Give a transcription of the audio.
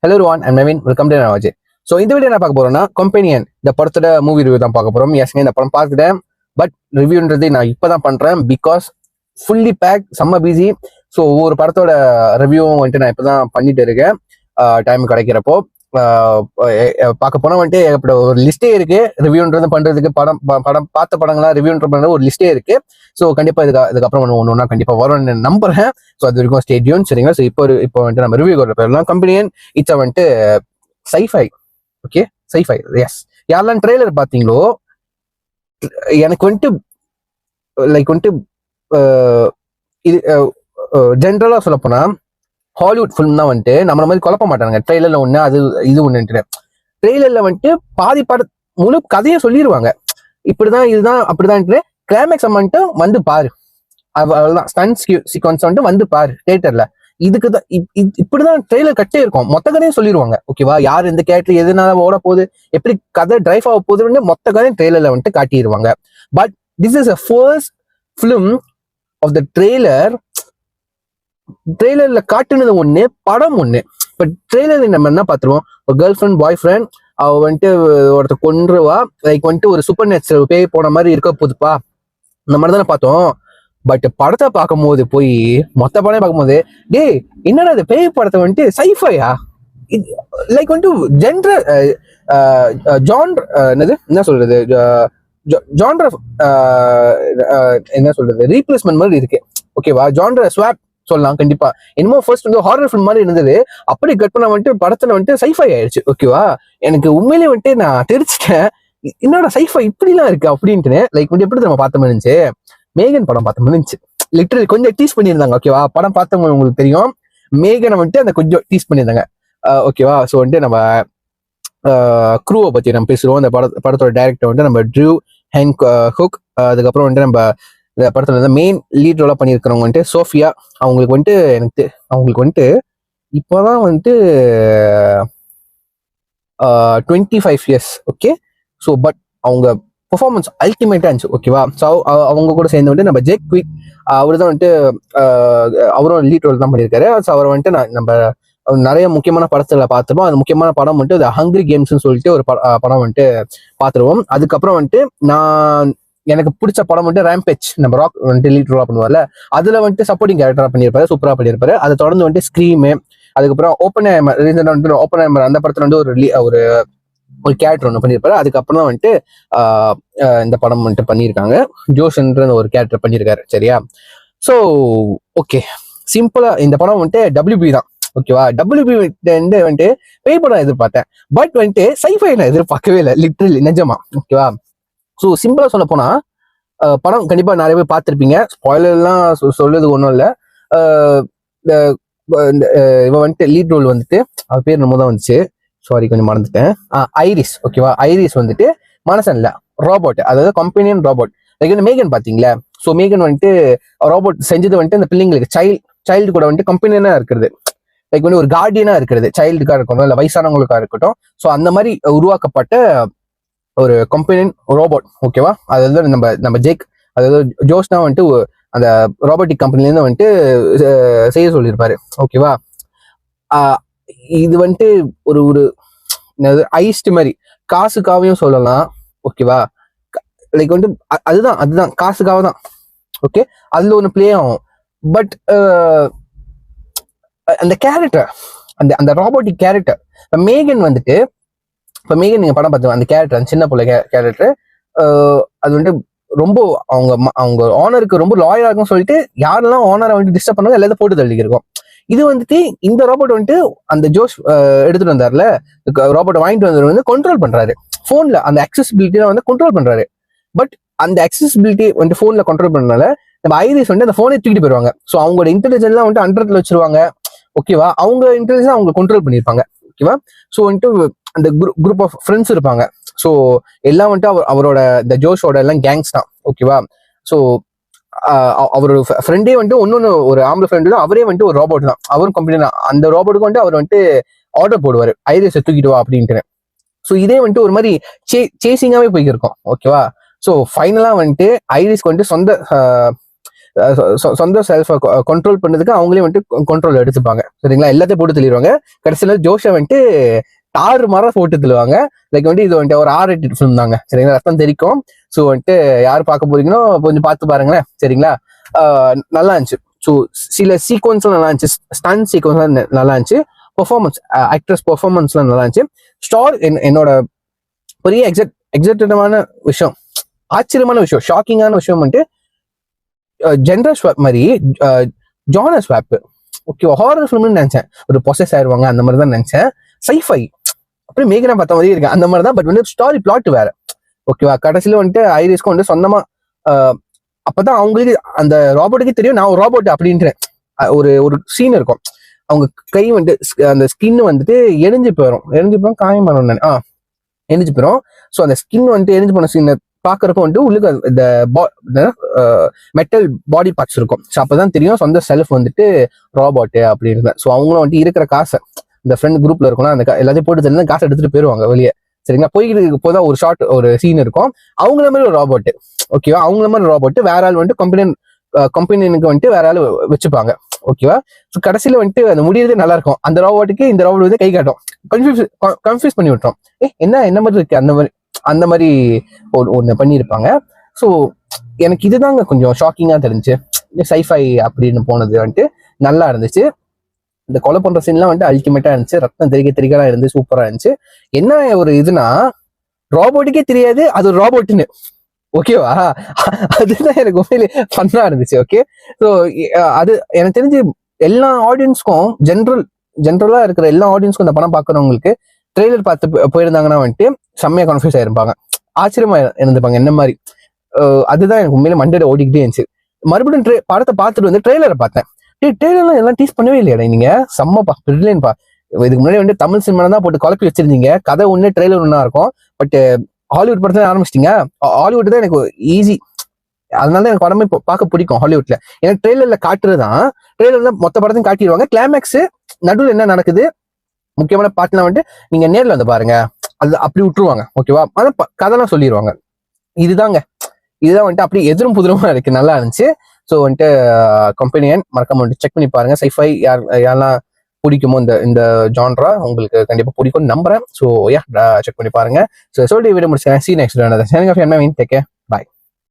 Hello Ruvan and Naveen welcome to Navaji. So இந்த video என்ன பார்க்க போறோம்னா கம்பெனியன் இந்த படத்தோட மூவி ரிவ்யூ தான் பார்க்க போறோம். எஸ்ங்க இந்த படம் பார்த்துட்டேன், பட் ரிவ்யூன்றது நான் இப்போதான் பண்றேன் பிகாஸ் ஃபுல்லி பேக் செம்ம பிஸி. ஸோ ஒவ்வொரு படத்தோட ரிவ்யூவும் வந்துட்டு நான் இப்போதான் பண்ணிட்டு இருக்கேன். டைம் கிடைக்கிறப்போ பார்க்க போனா வந்துட்டு இப்படி ஒரு லிஸ்டே இருக்கு ரிவ்யூன்றது பண்றதுக்கு. படம் பார்த்த படங்கள்லாம் ரிவ்யூன்ற பண்றது ஒரு லிஸ்டே இருக்கு. ஸோ கண்டிப்பா இதுக்கப்புறம் ஒன்று ஒன்றா கண்டிப்பா வரும்னு நம்புறேன். ஸோ அது வரைக்கும் ஸ்டே டியூன், சரிங்களா? ஸோ இப்போ வந்துட்டு நம்ம ரிவ்யூ கொடுத்த பேர்லாம் கம்பெனியன். இட்ஸ் வந்துட்டு சைஃபை. Okay, sci-fi. எஸ், யாரெல்லாம் ட்ரெய்லர் பார்த்தீங்களோ எனக்கு வந்துட்டு லைக் வந்துட்டு இது ஜென்ரலா சொல்ல போனா ஹாலிவுட் ஃபிலிம் தான் வந்துட்டு நம்மள மாதிரி குழப்ப மாட்டாங்க. ட்ரெய்லர்ல ஒண்ணு அது இது ஒண்ணுன்ட்டு ட்ரெய்லர்ல வந்துட்டு பாதி பட முழு கதையை சொல்லிடுவாங்க. இப்படிதான் இதுதான் அப்படிதான் கிளைமேக்ஸ் வந்துட்டு வந்து பாரு, அவ்வளவுதான். ஸ்டன்ஸ் சீக்வன்ஸ் வந்துட்டு வந்து பாரு தியேட்டர்ல. இதுக்குதான் இப்படிதான் ட்ரெய்லர் கட்டே இருக்கும். மொத்த கதையும் சொல்லிடுவாங்க. ஓகேவா? யார் இந்த கேரக்டர் எதனால ஓட போகுது, எப்படி கதை டிரைவ் ஆக போகுதுன்னு மொத்த கதையும் ட்ரெய்லர்ல வந்துட்டு காட்டிடுவாங்க. But this is a first film of the trailer. ட்ரெய்லர்ல காட்டுனது ஒண்ணு, படம் ஒண்ணு. பட் ட்ரெய்லர்ல நம்ம என்ன பார்த்துருவோம், ஒரு கேர்ள் ஃப்ரெண்ட் பாய் ஃப்ரெண்ட் அவ வந்துட்டு ஒருத்தர் கொன்றுவா, லைக் வந்துட்டு ஒரு சூப்பர் நேச்சுரல் பேய் போன மாதிரி இருக்க போகுதுப்பா, இந்த மாதிரி தானே பார்த்தோம். பட் படத்தை பார்க்கும் போது போய் மொத்த படம் பார்க்கும்போது டேய் என்னடா அது பேய் படத்தை வந்துட்டு சைஃபையா, லைக் வந்துட்டு ஜென்ரல் ஜான்ர் என்னது என்ன சொல்றது ஜான்ர என்ன சொல்றது ரீப்ளேஸ்மெண்ட் மாதிரி இருக்கு. ஓகேவா? ஜான்ர ஸ்வாப் சொல்லலாம் கண்டிப்பா. என்னமோ ஃபர்ஸ்ட் வந்து ஹாரர் ஃபிலிம் மாதிரி இருந்தது, அப்படி கட் பண்ண வந்துட்டு படத்துல வந்துட்டு சைஃபை ஆயிடுச்சு. ஓகேவா? எனக்கு உண்மையிலேயே வந்துட்டு நான் தெரிஞ்சுட்டேன், என்னோட சைஃபை இப்படிலாம் இருக்கு அப்படின்ட்டு. லைக் வந்து எப்படி நம்ம பார்த்த மாதிரி இருந்துச்சு, மேகன் படம் பார்த்த மாதிரி இருந்துச்சு. லிட்டரலி கொஞ்சம் டீஸ் பண்ணியிருந்தாங்க. ஓகேவா? படம் பார்த்தவங்க உங்களுக்கு தெரியும், மேகனை வந்துட்டு அந்த கொஞ்சம் டீஸ் பண்ணியிருந்தாங்க. ஓகேவா? ஸோ வந்துட்டு நம்ம க்ரூவை பத்தி நம்ம பேசுறோம். அந்த படத்தோட டைரக்டர் வந்துட்டு நம்ம ட்ரூ ஹுக். அதுக்கப்புறம் வந்துட்டு நம்ம இந்த படத்துல வந்து மெயின் லீட் ரோலா பண்ணியிருக்கிறவங்க வந்துட்டு சோஃபியா. அவங்களுக்கு வந்துட்டு அவங்களுக்கு வந்துட்டு இப்போதான் வந்துட்டு 25 இயர்ஸ். ஓகே, ஸோ பட் அவங்க பெர்ஃபார்மன்ஸ் அல்டிமேட்டா இருந்துச்சு. ஓகேவா? ஸோ அவங்க கூட சேர்ந்து வந்துட்டு நம்ம ஜேக் குவிக், அவரு தான் வந்துட்டு அவரும் லீட் ரோல் தான் பண்ணியிருக்காரு. ஸோ அவரை வந்துட்டு நம்ம நிறைய முக்கியமான படத்துல பார்த்துருப்போம். அந்த முக்கியமான படம் வந்துட்டு ஹங்கிரி கேம்ஸ்ன்னு சொல்லிட்டு ஒரு படம் வந்துட்டு பார்த்துருவோம். அதுக்கப்புறம் வந்துட்டு எனக்கு பிடிச்ச படம் வந்துட்டு ரேம்பேஜ், நம்ம ராக் வந்துட்டு லீட் ரோலா பண்ணுவார்ல, அதுல வந்துட்டு சப்போர்ட்டிங் கேரக்டரா பண்ணியிருப்பாரு, சூப்பரா பண்ணியிருப்பாரு. அதை தொடர்ந்து வந்துட்டு ஸ்க்ரீமு, அதுக்கப்புறம் ஓப்பன்ஹைமர், ரீசெண்டா வந்துட்டு ஓப்பன்ஹைமர் அந்த படத்துல வந்து ஒரு கேரக்டர் ஒன்று பண்ணியிருப்பாரு. அதுக்கப்புறம் தான் வந்துட்டு இந்த படம் வந்துட்டு பண்ணியிருக்காங்க. ஜோஷ்ன்ற ஒரு கேரக்டர் பண்ணியிருக்காரு. சரியா? ஸோ ஓகே, சிம்பிளா இந்த படம் வந்துட்டு WB தான். ஓகேவா? WB வந்துட்டு பேய் படம் எதிர்பார்த்தேன், பட் வந்துட்டு சைஃபை நான் எதிர்பார்க்கவே இல்லை, லிட்ரலி நிஜமா. ஓகேவா? ஸோ சிம்பிளா சொல்ல போனா படம் கண்டிப்பா நிறைய பேர் பார்த்துருப்பீங்க. ஸ்பாயிலர்லாம் சொல்றது ஒன்றும் இல்லை. இவ வந்துட்டு லீட் ரோல் வந்துட்டு அவ பேர் நம்ம தான் வந்துச்சு, சாரி கொஞ்சம் மறந்துட்டேன். ஐரிஸ். ஓகேவா? ஐரிஸ் வந்துட்டு மனசன் இல்லை, ரோபோட், அதாவது கம்பெனியன் ரோபோட். லைக் வந்து மேகன் பார்த்தீங்களா? ஸோ மேகன் வந்துட்டு ரோபோட் செஞ்சது வந்துட்டு அந்த பிள்ளைங்களுக்கு சைல்டு கூட வந்துட்டு கம்பெனியனா இருக்கிறது, லைக் வந்து ஒரு கார்டியனா இருக்கிறது, சைல்டுக்கா இருக்கட்டும் இல்லை வயசானவங்களுக்கா இருக்கட்டும். ஸோ அந்த மாதிரி உருவாக்கப்பட்ட ஒரு கம்பெனியன் ரோபோட். ஓகேவா? அதாவது நம்ம ஜேக், அதாவது ஜோஷ்னா வந்துட்டு அந்த ரோபோட்டிக் கம்பெனிலேருந்து வந்துட்டு செய்ய சொல்லியிருப்பாரு. ஓகேவா? இது வந்துட்டு ஒரு ஒரு ஐஸ்ட் மாதிரி, காசுக்காவையும் சொல்லலாம். ஓகேவா? லைக் வந்துட்டு அதுதான் காசுக்காக தான். ஓகே, அதுல ஒன்று பிளே ஆகும். பட் அந்த கேரக்டர், அந்த ரோபோட்டிக் கேரக்டர் மேகன் வந்துட்டு, இப்போ மேகன் நீங்க படம் பார்த்து அந்த கேரக்டர், அந்த சின்ன பிள்ளை கேரக்டர், அது வந்துட்டு ரொம்ப அவங்க ஆனருக்கு ரொம்ப லாயலா இருக்கும்னு சொல்லிட்டு யாரெல்லாம் ஆனரை வந்துட்டு டிஸ்டர்ப் பண்ணாங்க எல்லாத்தையும் போட்டு தள்ளி இருக்கும். இது வந்துட்டு இந்த ரோபோட் வந்துட்டு அந்த ஜோஷ் எடுத்துட்டு வந்தார்ல, ரோபோட்டை வாங்கிட்டு வந்தவர் வந்து கண்ட்ரோல் பண்றாரு போன்ல, அந்த அக்சசிபிலிட்டியை வந்து கண்ட்ரோல் பண்றாரு. பட் அந்த அக்சசிபிலிட்டி வந்துட்டு போன்ல கண்ட்ரோல் பண்ணனால நம்ம ஐரிஸ் வந்து அந்த போனை தூக்கிட்டு போயிருவாங்க. ஸோ அவங்களோட இன்டெலிஜென்ஸ்லாம் வந்துட்டு அண்டர்ல வச்சிருவாங்க. ஓகேவா? அவங்க இன்டெலிஜென்ஸ் அவங்க கண்ட்ரோல் பண்ணியிருப்பாங்க. ஓகேவா? ஸோ வந்துட்டு அந்த குரூப் ஆஃப் ஃப்ரெண்ட்ஸ் இருப்பாங்க. ஸோ எல்லாம் வந்துட்டு அவரோட இந்த ஜோஷோட எல்லாம் கேங்ஸ் தான். ஓகேவா? ஸோ அவரோட ஃப்ரெண்டே வந்துட்டு ஒன்னொன்னு ஒரு ஆம்பளை ஃப்ரெண்டு தான், அவரே வந்துட்டு ஒரு ரோபோட் தான், அவரும் கம்பெனி தான். அந்த ரோபோட்டுக்கு வந்துட்டு அவர் வந்துட்டு ஆர்டர் போடுவார், ஐரிஸை தூக்கிட்டு வா அப்படின்ட்டு. ஸோ இதே வந்துட்டு ஒரு மாதிரி சேசிங்காவே போய்க்கிருக்கோம். ஓகேவா? ஸோ ஃபைனலா வந்துட்டு ஐரிஸ்க்கு வந்துட்டு சொந்த செல்ஃபை கண்ட்ரோல் பண்ணதுக்கு அவங்களே வந்துட்டு கண்ட்ரோல் எடுத்துப்பாங்க. சரிங்களா, எல்லாத்தையும் போட்டு தெளிவாங்க. கடைசியில ஜோஷை வந்துட்டு தாறு மாற போட்டு தள்ளுவாங்க. லைக் வந்துட்டு இது வந்துட்டு ஒரு R-rated ஃபிலிம் தாங்க. சரிங்களா, ரத்தம் தெரிக்கும். ஸோ வந்துட்டு யார் பார்க்க போறீங்களோ கொஞ்சம் பார்த்து பாருங்களேன். சரிங்களா, நல்லா இருந்துச்சு. ஸோ சில சீக்வன்ஸ்லாம் நல்லா இருந்துச்சு, ஸ்டன் சீக்வன்ஸ்லாம் நல்லா இருந்துச்சு, பெர்ஃபார்மன்ஸ் ஆக்ட்ரஸ் பெர்ஃபார்மன்ஸ்லாம் நல்லா இருந்துச்சு. ஸ்டார் என்னோட பெரிய எக்ஸைட்டடான விஷயம், ஆச்சரியமான விஷயம், ஷாக்கிங்கான விஷயம் வந்துட்டு ஜென்ரல் ஸ்வாப் மாதிரி ஜானர் ஸ்வாப். ஓகே, ஹாரர் ஃபிலிம்னு நினைச்சேன், ஒரு பொசஸ் ஆயிடுவாங்க அந்த மாதிரி தான் நினைச்சேன். சைஃபை அப்படியே மேகனா பார்த்த மாதிரி இருக்கு அந்த மாதிரி தான். பட் வந்து ஸ்டாரி பிளாட் வேற. ஓகேவா, கடைசியில வந்துட்டு ஐரிஸ்க்கு வந்து சொந்தமா அப்பதான் அவங்களுக்கு அந்த ராபோட்டுக்கே தெரியும் நான் ஒரு ராபோட் அப்படின்ற ஒரு சீன் இருக்கும். அவங்க கை வந்துட்டு அந்த ஸ்கின் வந்துட்டு எரிஞ்சு போயிடும் காயம் பண்ணணும் எரிஞ்சு போயிடும். ஸோ அந்த ஸ்கின் வந்துட்டு எரிஞ்சு போன சீனை பாக்குறப்ப வந்துட்டு உள்ளுக்கு இந்த மெட்டல் பாடி பார்ட்ஸ் இருக்கும். ஸோ அப்பதான் தெரியும் சொந்த செல்ஃப் வந்துட்டு ராபோட்டு அப்படின்னு. ஸோ அவங்களும் வந்துட்டு இருக்கிற காசை இந்த ஃப்ரெண்ட் குரூப்ல இருக்கணும் அந்த எல்லாத்தையும் போட்டு தெரிஞ்சு காசை எடுத்துட்டு போயிருவாங்க வெளியே. சரிங்களா, போய்கிட்டு இப்போதான் ஒரு ஷார்ட் ஒரு சீன் இருக்கும், அவங்கள மாதிரி ஒரு ராபோட்டு. ஓகேவா, அவங்கள மாதிரி ராபோட்டு வேற ஆள் வந்துட்டு கம்பெனிக்கு வந்துட்டு வேற ஆள் வச்சுப்பாங்க. ஓகேவா, ஸோ கடைசியில வந்துட்டு அந்த முடியறதே நல்லா இருக்கும். அந்த ராபோட்டுக்கு இந்த ராபோட் வந்து கை காட்டும், கன்ஃபியூஸ் பண்ணி விட்டுரும். என்ன மாதிரி இருக்கு அந்த மாதிரி ஒன்று பண்ணியிருப்பாங்க. ஸோ எனக்கு இதுதாங்க கொஞ்சம் ஷாக்கிங்கா தெரிஞ்சு. சைஃபை அப்படின்னு போனது வந்துட்டு நல்லா இருந்துச்சு. இந்த கொலை பண்ற சீன்லாம் வந்துட்டு அல்டிமேட்டா இருந்துச்சு, ரத்தம் தெரிக்க இருந்து சூப்பரா இருந்துச்சு. என்ன ஒரு இதுனா ராபோட்டுக்கே தெரியாது அது ஒரு ராபோட்டுன்னு. ஓகேவா, அதுதான் எனக்கு உண்மையிலே ஃபன்னா இருந்துச்சு. ஓகே, ஸோ அது எனக்கு தெரிஞ்சு எல்லா ஆடியன்ஸ்க்கும் ஜென்ரலா இருக்கிற எல்லா ஆடியன்ஸ்க்கும் இந்த படம் பார்க்கறவங்களுக்கு ட்ரெய்லர் பார்த்து போயிருந்தாங்கன்னா வந்துட்டு செம்மையா கன்ஃபியூஸ் ஆயிருப்பாங்க, ஆச்சரியமா இருந்திருப்பாங்க என்ன மாதிரி. அதுதான் எனக்கு உண்மையிலே மண்டேட ஓடிக்கிட்டே இருந்துச்சு. மறுபடியும் படத்தை பார்த்துட்டு வந்து ட்ரெய்லரை பார்த்தேன். ட்ரெய்லர்லாம் எல்லாம் டீஸ் பண்ணவே இல்லையா நீங்க, செம்மப்பா பிரில்லியன்ப்பா. இதுக்கு முன்னாடி வந்து தமிழ் சினிமா தான் போட்டு குழப்பி வச்சிருந்தீங்க, கதை ஒண்ணு ட்ரெய்லர் ஒன்னா இருக்கும். பட் ஹாலிவுட் படத்தை ஆரம்பிச்சிட்டீங்க. ஹாலிவுட் தான் எனக்கு ஈஸி, அதனால தான் எனக்கு படமே பார்க்க பிடிக்கும் ஹாலிவுட்ல. ஏன்னா ட்ரெய்லர்ல காட்டுறதுதான், ட்ரெய்லர்ல மொத்த படத்தையும் காட்டிடுவாங்க. கிளைமேக்ஸ் நடுவில் என்ன நடக்குது முக்கியமான பாட்டுலாம் வந்துட்டு நீங்க நேர்ல வந்து பாருங்க, அது அப்படி விட்டுருவாங்க. ஓகேவா, ஆனா கதைலாம் சொல்லிடுவாங்க. இதுதான் வந்துட்டு அப்படி எதிரும் புதிரமா இருக்கு, நல்லா இருந்துச்சு. ஸோ வந்துட்டு கம்பெனியன் மறக்காம வந்துட்டு செக் பண்ணி பாருங்க. சைஃபை யாரெல்லாம் பிடிக்குமோ இந்த ஜான்ரா உங்களுக்கு கண்டிப்பா பிடிக்கும்னு நம்புறேன். ஸோ செக் பண்ணி பாருங்க. ஸோ சொல்லி வீடியோ முடிச்சேன். See you next video. Signing off, Yanma. Take care. Bye.